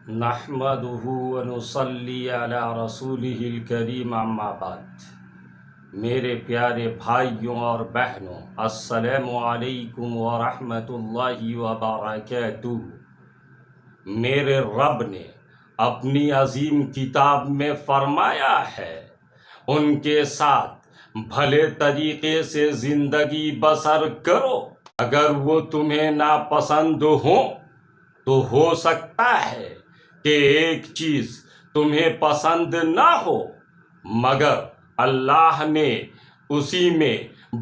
نحمدہ ونصلی علی رسولہ الکریم اما بعد۔ میرے پیارے بھائیوں اور بہنوں، السلام علیکم ورحمۃ اللہ وبرکاتہ۔ میرے رب نے اپنی عظیم کتاب میں فرمایا ہے، ان کے ساتھ بھلے طریقے سے زندگی بسر کرو۔ اگر وہ تمہیں ناپسند ہوں تو ہو سکتا ہے کہ ایک چیز تمہیں پسند نہ ہو، مگر اللہ نے اسی میں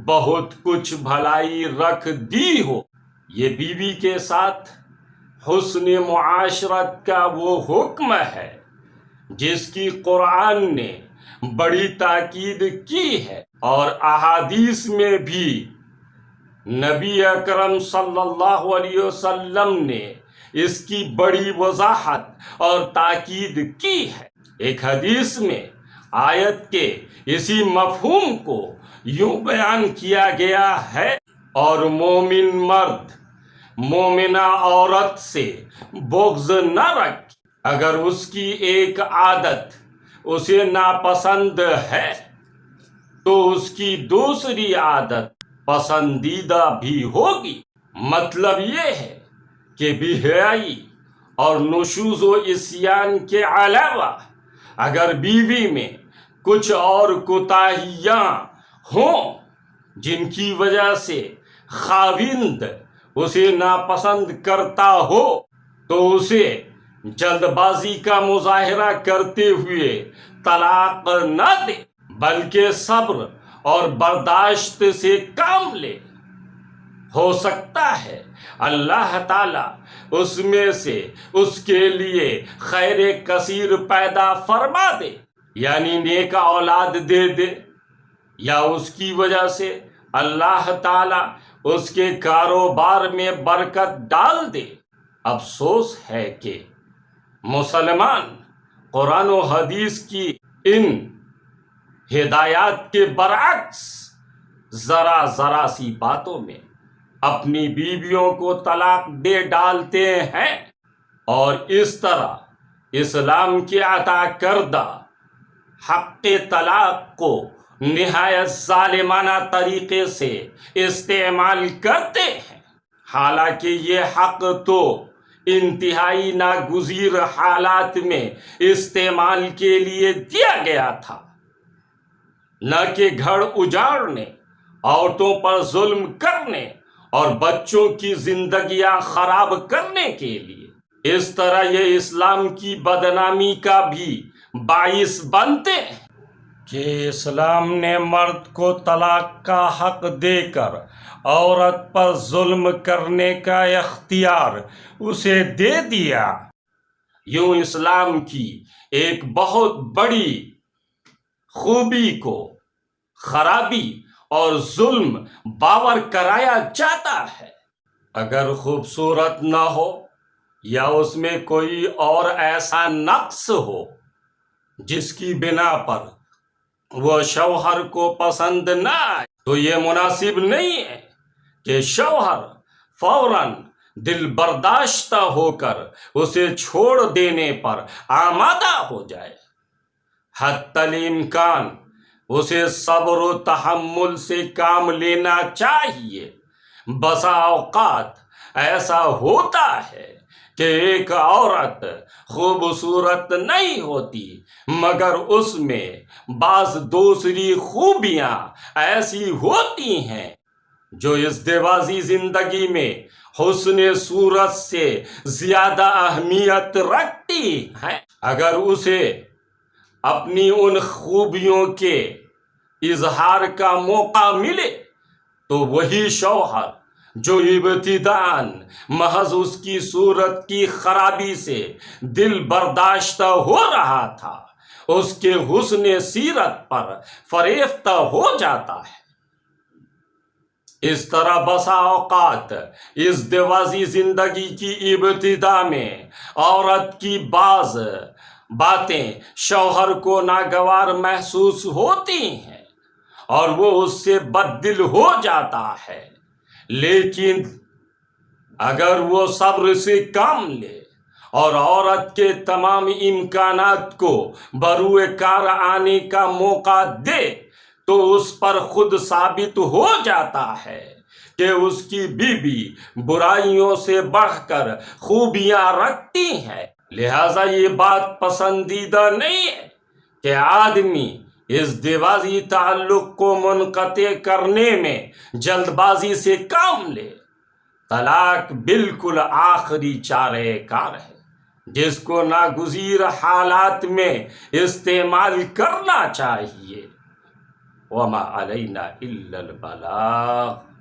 بہت کچھ بھلائی رکھ دی ہو۔ یہ بیوی کے ساتھ حسن معاشرت کا وہ حکم ہے جس کی قرآن نے بڑی تاکید کی ہے، اور احادیث میں بھی نبی اکرم صلی اللہ علیہ وسلم نے اس کی بڑی وضاحت اور تاکید کی ہے۔ ایک حدیث میں آیت کے اسی مفہوم کو یوں بیان کیا گیا ہے، اور مومن مرد مومنہ عورت سے بغض نہ رکھ، اگر اس کی ایک عادت اسے ناپسند ہے تو اس کی دوسری عادت پسندیدہ بھی ہوگی۔ مطلب یہ ہے کہ بے حیائی اور نشوز و عصیان کے علاوہ اگر بیوی میں کچھ اور کوتاہیاں ہوں جن کی وجہ سے خاوند اسے ناپسند کرتا ہو تو اسے جلد بازی کا مظاہرہ کرتے ہوئے طلاق نہ دے، بلکہ صبر اور برداشت سے کام لے۔ ہو سکتا ہے اللہ تعالیٰ اس میں سے اس کے لیے خیر کثیر پیدا فرما دے، یعنی نیک اولاد دے دے، یا اس کی وجہ سے اللہ تعالیٰ اس کے کاروبار میں برکت ڈال دے۔ افسوس ہے کہ مسلمان قرآن و حدیث کی ان ہدایات کے برعکس ذرا سی باتوں میں اپنی بیویوں کو طلاق دے ڈالتے ہیں، اور اس طرح اسلام کے عطا کردہ حق طلاق کو نہایت ظالمانہ طریقے سے استعمال کرتے ہیں، حالانکہ یہ حق تو انتہائی ناگزیر حالات میں استعمال کے لیے دیا گیا تھا، نہ کہ گھر اجاڑنے، عورتوں پر ظلم کرنے اور بچوں کی زندگیاں خراب کرنے کے لیے۔ اس طرح یہ اسلام کی بدنامی کا بھی باعث بنتے ہیں کہ اسلام نے مرد کو طلاق کا حق دے کر عورت پر ظلم کرنے کا اختیار اسے دے دیا۔ یوں اسلام کی ایک بہت بڑی خوبی کو خرابی اور ظلم باور کرایا جاتا ہے۔ اگر خوبصورت نہ ہو یا اس میں کوئی اور ایسا نقص ہو جس کی بنا پر وہ شوہر کو پسند نہ آئے تو یہ مناسب نہیں ہے کہ شوہر فوراً دل برداشتہ ہو کر اسے چھوڑ دینے پر آمادہ ہو جائے۔ حتی الامکان اسے صبر و تحمل سے کام لینا چاہیے۔ بسا اوقات ایسا ہوتا ہے کہ ایک عورت خوبصورت نہیں ہوتی، مگر اس میں بعض دوسری خوبیاں ایسی ہوتی ہیں جو ازدواجی زندگی میں حسن صورت سے زیادہ اہمیت رکھتی ہیں۔ اگر اسے اپنی ان خوبیوں کے اظہار کا موقع ملے تو وہی شوہر جو ابتداءً محض اس کی صورت کی خرابی سے دل برداشتہ ہو رہا تھا، اس کے حسن سیرت پر فریفتہ ہو جاتا ہے۔ اس طرح بسا اوقات ازدواجی زندگی کی ابتدا میں عورت کی بعض باتیں شوہر کو ناگوار محسوس ہوتی ہیں اور وہ اس سے بددل ہو جاتا ہے، لیکن اگر وہ صبر سے کام لے اور عورت کے تمام امکانات کو بروئے کار آنے کا موقع دے تو اس پر خود ثابت ہو جاتا ہے کہ اس کی بیوی برائیوں سے بڑھ کر خوبیاں رکھتی ہے۔ لہٰذا یہ بات پسندیدہ نہیں ہے کہ آدمی ازدواجی تعلق کو منقطع کرنے میں جلد بازی سے کام لے۔ طلاق بالکل آخری چارہ کار ہے جس کو ناگزیر حالات میں استعمال کرنا چاہیے۔ وما علینا الا البلاغ۔